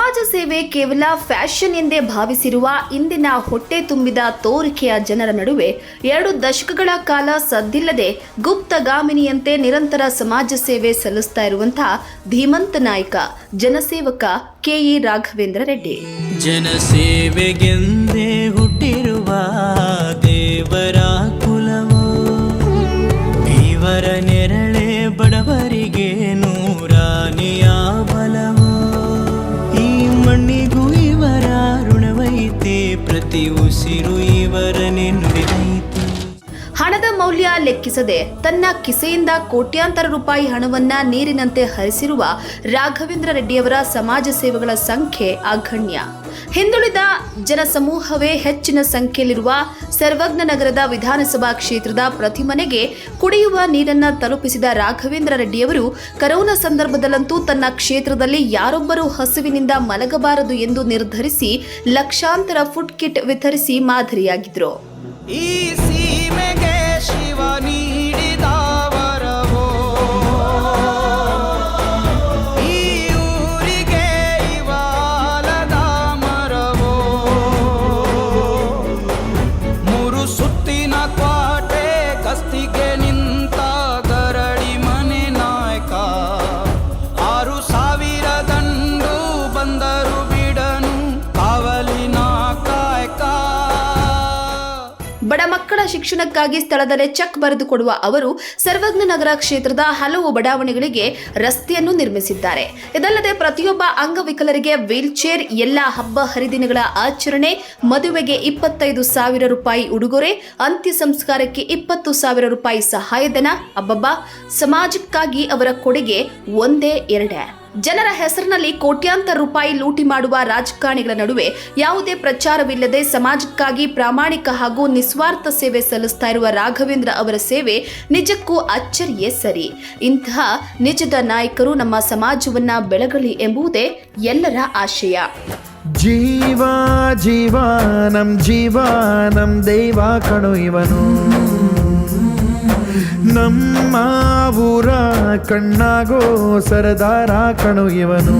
ಸಮಾಜ ಸೇವೆ ಕೇವಲ ಫ್ಯಾಷನ್ ಎಂದೇ ಭಾವಿಸಿರುವ ಇಂದಿನ ಹೊಟ್ಟೆ ತುಂಬಿದ ತೋರಿಕೆಯ ಜನರ ನಡುವೆ 2 ದಶಕಗಳ ಕಾಲ ಸದ್ದಿಲ್ಲದೆ ಗುಪ್ತಗಾಮಿನಿಯಂತೆ ನಿರಂತರ ಸಮಾಜ ಸೇವೆ ಸಲ್ಲಿಸ್ತಾ ಇರುವಂತಹ ಧೀಮಂತ ನಾಯಕ ಜನಸೇವಕ ಕೆಇ ರಾಘವೇಂದ್ರ ರೆಡ್ಡಿ. ಜನಸೇವೆಗೆಂದೇ ಹುಟ್ಟಿರುವ ದೇವರ ಕುಲವೋ, ಇವರ ನೆರಳೆ ಬಡವರಿಗೆ ನೂರಾನಿಯ ಬಲವೋ. ಈ ಮಣ್ಣಿಗೂ ಇವರ ಋಣವೈತೆ, ಪ್ರತಿ ಉಸಿರು ಇವರನ್ನೇ ನುಡಿದೈತೆ. ಹಣದ ಮೌಲ್ಯ ಲೆಕ್ಕಿಸದೆ ತನ್ನ ಕಿಸೆಯಿಂದ ಕೋಟ್ಯಾಂತರ ರೂಪಾಯಿ ಹಣವನ್ನ ನೀರಿನಂತೆ ಹರಿಸಿರುವ ರಾಘವೇಂದ್ರ ರೆಡ್ಡಿಯವರ ಸಮಾಜ ಸೇವೆಗಳ ಸಂಖ್ಯೆ ಅಗಣ್ಯ. ಹಿಂದುಳಿದ ಜನಸಮೂಹವೇ ಹೆಚ್ಚಿನ ಸಂಖ್ಯೆಯಲ್ಲಿರುವ ಸರ್ವಜ್ಞ ನಗರದ ವಿಧಾನಸಭಾ ಕ್ಷೇತ್ರದ ಪ್ರತಿ ಮನೆಗೆ ಕುಡಿಯುವ ನೀರನ್ನ ತಲುಪಿಸಿದ ರಾಘವೇಂದ್ರ ರೆಡ್ಡಿಯವರು ಕರೋನಾ ಸಂದರ್ಭದಲ್ಲಂತೂ ತನ್ನ ಕ್ಷೇತ್ರದಲ್ಲಿ ಯಾರೊಬ್ಬರೂ ಹಸಿವಿನಿಂದ ಮಲಗಬಾರದು ಎಂದು ನಿರ್ಧರಿಸಿ ಲಕ್ಷಾಂತರ ಫುಡ್ ಕಿಟ್ ವಿತರಿಸಿ ಮಾದರಿಯಾಗಿದ್ರು. ಈ ಸೀಮೆಗೆ ಶಿವ ನೀಡಿದ ವರವೋ, ಈ ಊರಿಗೆ ಇವಾಲದ ಮರವೋ. 3 ಸುತ್ತಿನ ಕ್ವಾಟೆ ಕಸ್ತಿಗೆ ನಿಂತ ಗರಡಿ ಮನೆ ನಾಯಕ. 6,000 ದಂಡು ಬಂದರು ಬಿಡನು ಕಾವಲಿನ ಕಾಯಕ. ಬಡ ಮಕ್ಕಳ ಶಿಕ್ಷಣಕ್ಕಾಗಿ ಸ್ಥಳದಲ್ಲೇ ಚೆಕ್ ಬರೆದುಕೊಡುವ ಅವರು ಸರ್ವಜ್ಞ ನಗರ ಕ್ಷೇತ್ರದ ಹಲವು ಬಡಾವಣೆಗಳಿಗೆ ರಸ್ತೆಯನ್ನು ನಿರ್ಮಿಸಿದ್ದಾರೆ. ಇದಲ್ಲದೆ ಪ್ರತಿಯೊಬ್ಬ ಅಂಗವಿಕಲರಿಗೆ ವೀಲ್ ಚೇರ್, ಎಲ್ಲ ಹಬ್ಬ ಹರಿದಿನಗಳ ಆಚರಣೆ, ಮದುವೆಗೆ 25,000 ರೂಪಾಯಿ ಉಡುಗೊರೆ, ಅಂತ್ಯ ಸಂಸ್ಕಾರಕ್ಕೆ 20,000 ರೂಪಾಯಿ ಸಹಾಯಧನ. ಅಬ್ಬಬ್ಬಾ, ಸಮಾಜಕ್ಕಾಗಿ ಅವರ ಕೊಡುಗೆ ಒಂದೇ ಎರಡೇ. ಜನರ ಹೆಸರಿನಲ್ಲಿ ಕೋಟ್ಯಾಂತರ ರೂಪಾಯಿ ಲೂಟಿ ಮಾಡುವ ರಾಜಕಾರಣಿಗಳ ನಡುವೆ ಯಾವುದೇ ಪ್ರಚಾರವಿಲ್ಲದೆ ಸಮಾಜಕ್ಕಾಗಿ ಪ್ರಾಮಾಣಿಕ ಹಾಗೂ ನಿಸ್ವಾರ್ಥ ಸೇವೆ ಸಲ್ಲಿಸ್ತಾ ಇರುವ ರಾಘವೇಂದ್ರ ಅವರ ಸೇವೆ ನಿಜಕ್ಕೂ ಅಚ್ಚರಿಯೇ ಸರಿ. ಇಂತಹ ನಿಜದ ನಾಯಕರು ನಮ್ಮ ಸಮಾಜವನ್ನ ಬೆಳಗಲಿ ಎಂಬುದೇ ಎಲ್ಲರ ಆಶಯ. ಜೀವ ಜೀವ ನಮ್ ದೈವ ಕಣೋ ಇವನು, ನಮ್ಮ ಊರ ಕಣ್ಣಾಗೋ ಸರದಾರ ಕಣೋ ಇವನು.